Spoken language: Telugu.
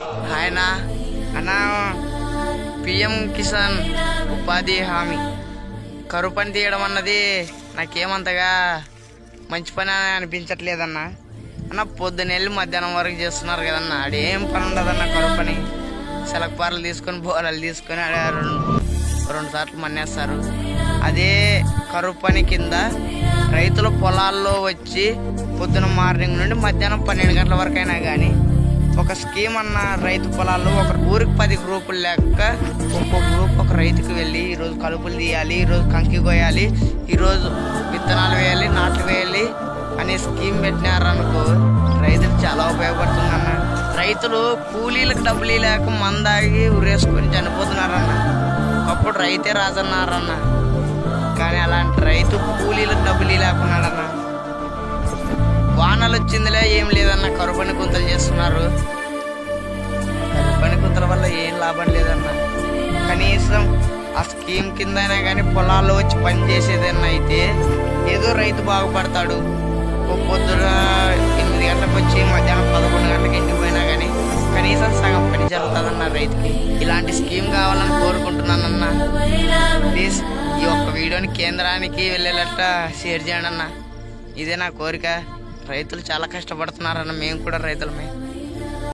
ఆయన అన్న పిఎం కిసాన్ ఉపాధి హామీ కరువు పని తీయడం అన్నది నాకేమంతగా మంచి పని అని అనిపించట్లేదన్నా. అన్న పొద్దున వెళ్ళి మధ్యాహ్నం వరకు చేస్తున్నారు కదన్నా, ఆడేం పని ఉండదన్న. కరువు పని సెలక్పార్లు తీసుకొని బోరాలు తీసుకొని ఆడ రెండు సార్లు మన్నేస్తారు. అదే కరువు పని కింద రైతుల పొలాల్లో వచ్చి పొద్దున మార్నింగ్ నుండి మధ్యాహ్నం 12 గంటల వరకు అయినా కానీ ఒక స్కీమ్ అన్న రైతు పొలాల్లో ఒక ఊరికి 10 గ్రూపులు లెక్క ఒక్కో గ్రూప్ ఒక రైతుకి వెళ్ళి ఈరోజు కలుపులు తీయాలి, ఈరోజు కంకి కోయాలి, ఈరోజు విత్తనాలు వేయాలి, నాట్లు వేయాలి అనే స్కీమ్ పెట్టినారనుకో రైతులు చాలా ఉపయోగపడుతుందన్న. రైతులు కూలీలకు డబ్బులు లేక మందాగి ఉరేసుకొని చనిపోతున్నారన్న. ఒకప్పుడు రైతే రాజన్నారన్న, కానీ అలాంటి రైతు కూలీలకు డబ్బులు లేకున్నాడన్న. వానలు వచ్చిందిలే ఏం లేదన్న, కరువు పని గుంతలు చేస్తున్నారు. కరువు పని గుంతల వల్ల ఏం లాభం లేదన్న. కనీసం ఆ స్కీమ్ కింద అయినా కానీ పొలాల్లో వచ్చి పని చేసేదన్నా అయితే ఏదో రైతు బాగుపడతాడు. పొద్దున 8 గంటలకు వచ్చి మధ్యాహ్నం 11 గంటలకు ఇంటికి పోయినా కానీ కనీసం సగం పని జరుగుతుందన్న రైతుకి. ఇలాంటి స్కీమ్ కావాలని కోరుకుంటున్నానన్న. ప్లీజ్ ఈ ఒక్క వీడియోని కేంద్రానికి వెళ్ళేటట్ట షేర్ చేయండి అన్న. ఇదే నా కోరిక. రైతులు చాలా కష్టపడుతున్నారన్న, మేము కూడా రైతులమే.